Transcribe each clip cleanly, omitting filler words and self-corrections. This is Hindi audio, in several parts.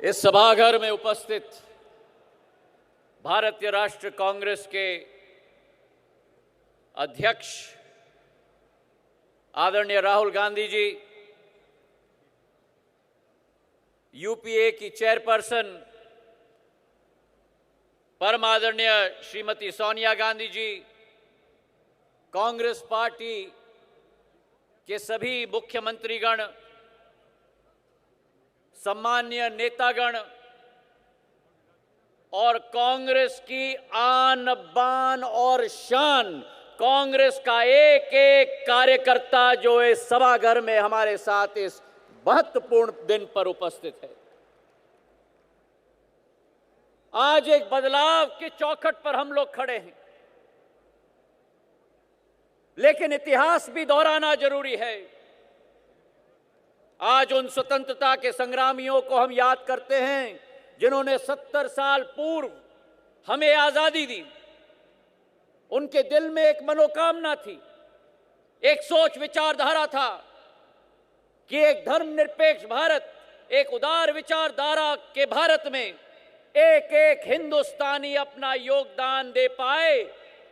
इस सभागार में उपस्थित भारतीय राष्ट्रीय कांग्रेस के अध्यक्ष आदरणीय राहुल गांधी जी, यूपीए की चेयरपर्सन परम आदरणीय श्रीमती सोनिया गांधी जी, कांग्रेस पार्टी के सभी मुख्यमंत्रीगण, सम्माननीय नेतागण और कांग्रेस की आन बान और शान, कांग्रेस का एक एक कार्यकर्ता जो इस सभागार में हमारे साथ इस महत्वपूर्ण दिन पर उपस्थित है। आज एक बदलाव के चौखट पर हम लोग खड़े हैं, लेकिन इतिहास भी दोहराना जरूरी है। आज उन स्वतंत्रता के संग्रामियों को हम याद करते हैं जिन्होंने 70 साल पूर्व हमें आजादी दी। उनके दिल में एक मनोकामना थी, एक सोच विचारधारा था कि एक धर्मनिरपेक्ष भारत, एक उदार विचारधारा के भारत में एक एक हिंदुस्तानी अपना योगदान दे पाए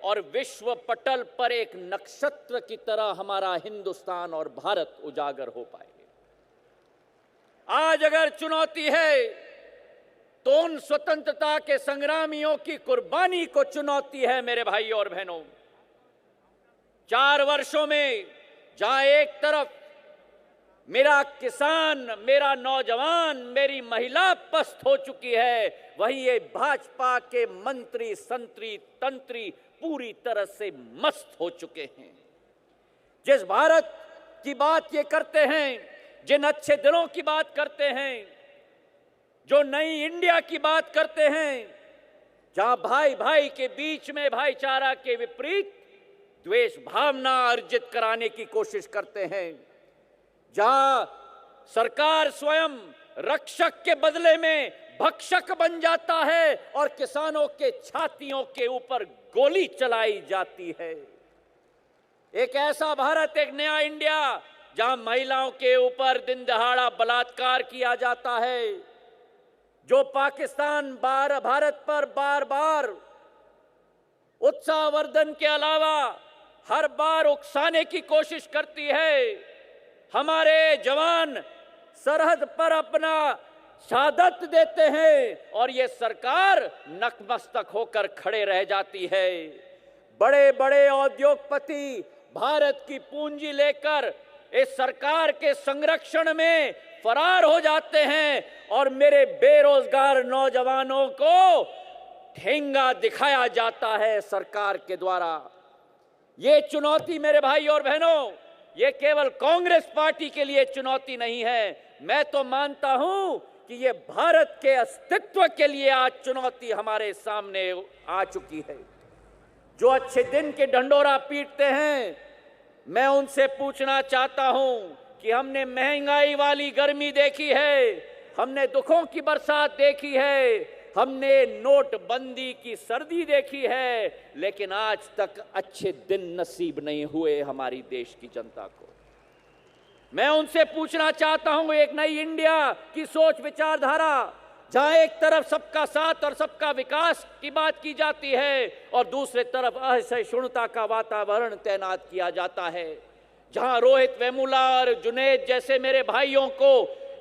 और विश्व पटल पर एक नक्षत्र की तरह हमारा हिंदुस्तान और भारत उजागर हो पाए। आज अगर चुनौती है तो उन स्वतंत्रता के संग्रामियों की कुर्बानी को चुनौती है। मेरे भाइयों और बहनों, 4 वर्षों में जहां एक तरफ मेरा किसान, मेरा नौजवान, मेरी महिला पस्त हो चुकी है, वहीं ये भाजपा के मंत्री, संतरी, तंत्री पूरी तरह से मस्त हो चुके हैं। जिस भारत की बात ये करते हैं, जिन अच्छे दिनों की बात करते हैं, जो नई इंडिया की बात करते हैं, जहां भाई भाई के बीच में भाईचारा के विपरीत द्वेष भावना अर्जित कराने की कोशिश करते हैं, जहां सरकार स्वयं रक्षक के बदले में भक्षक बन जाता है और किसानों के छातियों के ऊपर गोली चलाई जाती है। एक ऐसा भारत, एक नया इंडिया जहां महिलाओं के ऊपर दिन दहाड़ा बलात्कार किया जाता है, जो पाकिस्तान भारत पर बार बार उत्साहवर्धन के अलावा हर बार उकसाने की कोशिश करती है। हमारे जवान सरहद पर अपना शहादत देते हैं और ये सरकार नतमस्तक होकर खड़े रह जाती है। बड़े बड़े उद्योगपति भारत की पूंजी लेकर इस सरकार के संरक्षण में फरार हो जाते हैं और मेरे बेरोजगार नौजवानों को ठेंगा दिखाया जाता है सरकार के द्वारा। ये चुनौती मेरे भाई और बहनों, ये केवल कांग्रेस पार्टी के लिए चुनौती नहीं है। मैं तो मानता हूं कि ये भारत के अस्तित्व के लिए आज चुनौती हमारे सामने आ चुकी है। जो अच्छे दिन के ढंढोरा पीटते हैं, मैं उनसे पूछना चाहता हूं कि हमने महंगाई वाली गर्मी देखी है, हमने दुखों की बरसात देखी है, हमने नोटबंदी की सर्दी देखी है, लेकिन आज तक अच्छे दिन नसीब नहीं हुए हमारी देश की जनता को। मैं उनसे पूछना चाहता हूं, एक नई इंडिया की सोच विचारधारा, जहां एक तरफ सबका साथ और सबका विकास की बात की जाती है और दूसरे तरफ असहिष्णुता का वातावरण तैनात किया जाता है, जहां रोहित वेमुला और जुनैद जैसे मेरे भाइयों को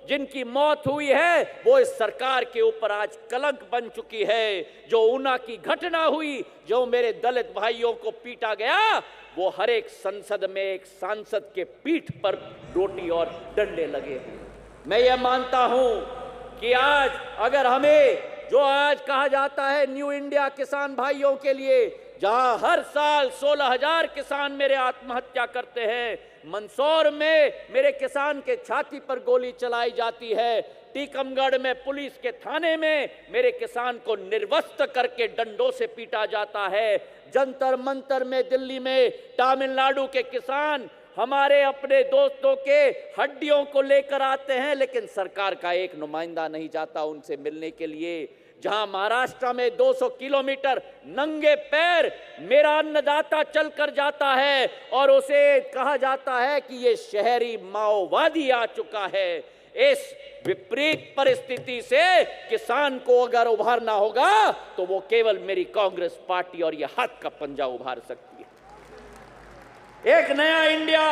जिनकी मौत हुई है वो इस सरकार के ऊपर आज कलंक बन चुकी है। जो ऊना की घटना हुई, जो मेरे दलित भाइयों को पीटा गया, वो हर एक संसद में एक सांसद के पीठ पर रोटी और डंडे लगे हैं। मैं ये मानता हूं कि आज अगर हमें जो आज कहा जाता है न्यू इंडिया किसान भाइयों के लिए, जहां हर साल 16,000 किसान मेरे आत्महत्या करते हैं, मंदसौर में मेरे किसान के छाती पर गोली चलाई जाती है, टीकमगढ़ में पुलिस के थाने में मेरे किसान को निर्वस्त्र करके डंडों से पीटा जाता है, जंतर मंतर में दिल्ली में तमिलनाडु के किसान हमारे अपने दोस्तों के हड्डियों को लेकर आते हैं, लेकिन सरकार का एक नुमाइंदा नहीं जाता उनसे मिलने के लिए। जहां महाराष्ट्र में 200 किलोमीटर नंगे पैर मेरा अन्नदाता चलकर जाता है और उसे कहा जाता है कि ये शहरी माओवादी आ चुका है। इस विपरीत परिस्थिति से किसान को अगर उभारना होगा तो वो केवल मेरी कांग्रेस पार्टी और ये हाथ का पंजा उभार सकती है। एक नया इंडिया,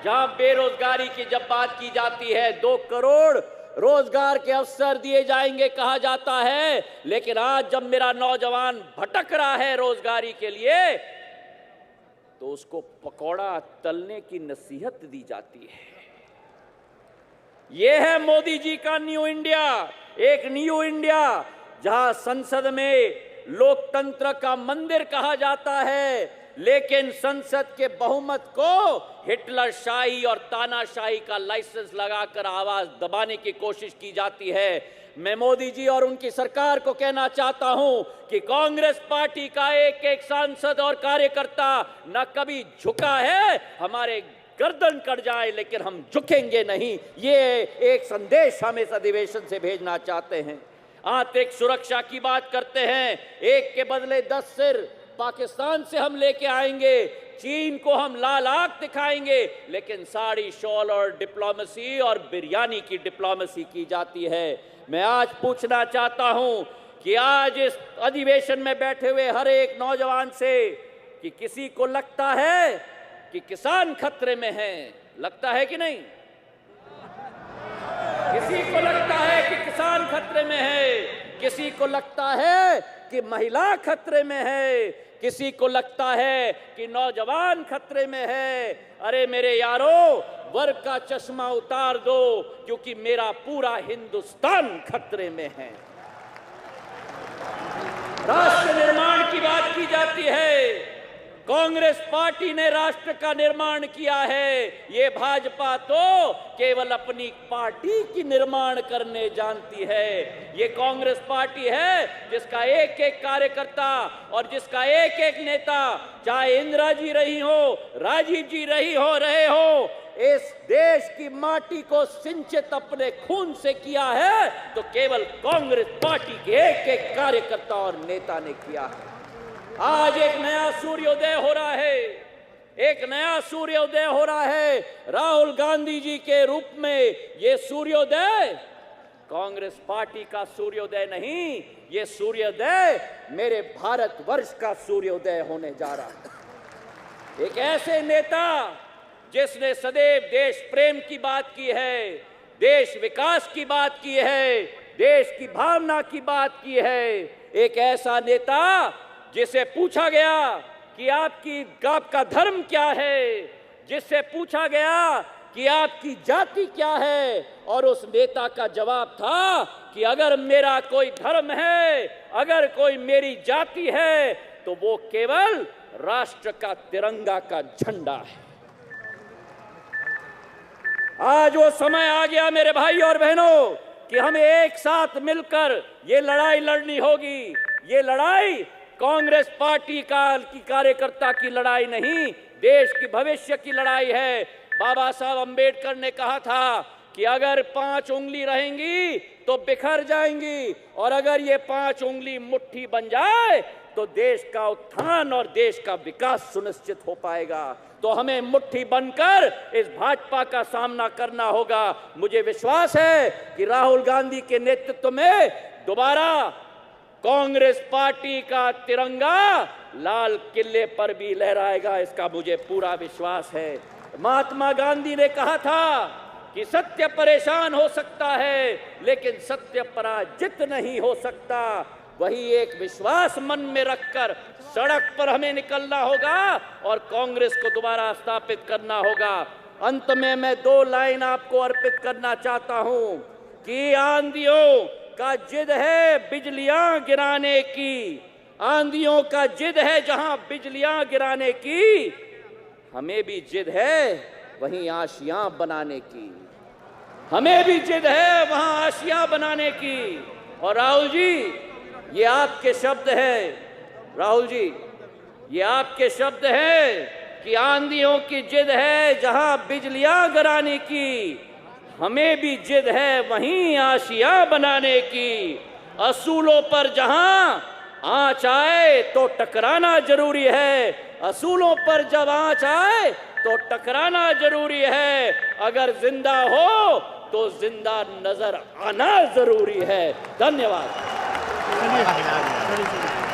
जहां बेरोजगारी की जब बात की जाती है 2 करोड़ रोजगार के अवसर दिए जाएंगे कहा जाता है, लेकिन आज जब मेरा नौजवान भटक रहा है रोजगारी के लिए तो उसको पकौड़ा तलने की नसीहत दी जाती है। यह है मोदी जी का न्यू इंडिया, एक न्यू इंडिया जहां संसद में लोकतंत्र का मंदिर कहा जाता है, लेकिन संसद के बहुमत को हिटलर शाही और तानाशाही का लाइसेंस लगाकर आवाज दबाने की कोशिश की जाती है। मैं मोदी जी और उनकी सरकार को कहना चाहता हूं कि कांग्रेस पार्टी का एक एक सांसद और कार्यकर्ता न कभी झुका है, हमारे गर्दन कट जाए लेकिन हम झुकेंगे नहीं। ये एक संदेश हम इस अधिवेशन से भेजना चाहते हैं। आंतरिक सुरक्षा की बात करते हैं, एक के बदले 10 सिर पाकिस्तान से हम लेके आएंगे, चीन को हम लाल आंख दिखाएंगे, लेकिन साड़ी शॉल और डिप्लोमेसी और बिरयानी की डिप्लोमेसी की जाती है। मैं आज पूछना चाहता हूं कि आज इस अधिवेशन में बैठे हुए हर एक नौजवान से कि किसी को लगता है कि किसान खतरे में है, लगता है कि नहीं? किसी को लगता है कि किसान खतरे में है, किसी को लगता है कि महिला खतरे में है, किसी को लगता है कि नौजवान खतरे में है। अरे मेरे यारों, वर्ग का चश्मा उतार दो, क्योंकि मेरा पूरा हिंदुस्तान खतरे में है। राष्ट्र निर्माण की बात की जाती है, कांग्रेस पार्टी ने राष्ट्र का निर्माण किया है। ये भाजपा तो केवल अपनी पार्टी की निर्माण करने जानती है। ये कांग्रेस पार्टी है जिसका एक एक कार्यकर्ता और जिसका एक एक नेता, चाहे इंदिरा जी रही हो, राजीव जी रहे हो, इस देश की माटी को सिंचित अपने खून से किया है तो केवल कांग्रेस पार्टी के एक एक कार्यकर्ता और नेता ने किया है। आज एक नया सूर्योदय हो रहा है, एक नया सूर्योदय हो रहा है राहुल गांधी जी के रूप में। ये सूर्योदय कांग्रेस पार्टी का सूर्योदय नहीं, ये सूर्योदय मेरे भारतवर्ष का सूर्योदय होने जा रहा है। एक ऐसे नेता जिसने सदैव देश प्रेम की बात की है, देश विकास की बात की है, देश की भावना की बात की है। एक ऐसा नेता जिसे पूछा गया कि आपका धर्म क्या है, जिससे पूछा गया कि आपकी जाति क्या है, और उस नेता का जवाब था कि अगर मेरा कोई धर्म है, अगर कोई मेरी जाति है, तो वो केवल राष्ट्र का तिरंगा का झंडा है। आज वो समय आ गया मेरे भाई और बहनों कि हमें एक साथ मिलकर ये लड़ाई लड़नी होगी। ये लड़ाई कांग्रेस पार्टी की कार्यकर्ता की लड़ाई नहीं, देश की भविष्य की लड़ाई है। बाबा साहब अंबेडकर ने कहा था कि अगर 5 उंगली रहेंगी तो बिखर जाएंगी, और अगर ये 5 उंगली मुट्ठी बन जाए तो देश का उत्थान और देश का विकास सुनिश्चित हो पाएगा। तो हमें मुट्ठी बनकर इस भाजपा का सामना करना होगा। मुझे विश्वास है कि राहुल गांधी के नेतृत्व में दोबारा कांग्रेस पार्टी का तिरंगा लाल किले पर भी लहराएगा, इसका मुझे पूरा विश्वास है। महात्मा गांधी ने कहा था कि सत्य परेशान हो सकता है लेकिन सत्य पराजित नहीं हो सकता। वही एक विश्वास मन में रखकर सड़क पर हमें निकलना होगा और कांग्रेस को दोबारा स्थापित करना होगा। अंत में मैं 2 लाइन आपको अर्पित करना चाहता हूं कि आंधियों का जिद है बिजलियां गिराने की, आंधियों का जिद है जहां बिजलियां गिराने की, हमें भी जिद है वहीं आशियां बनाने की, हमें भी जिद है वहां आशियां बनाने की। और राहुल जी, ये आपके शब्द हैं, राहुल जी ये आपके शब्द हैं कि आंधियों की जिद है जहां बिजलियां गिराने की, हमें भी जिद है वहीं आशियां बनाने की। असूलों पर जहां आंच आए तो टकराना जरूरी है, असूलों पर जब आंच आए तो टकराना जरूरी है। अगर जिंदा हो तो जिंदा नजर आना जरूरी है। धन्यवाद। चलिए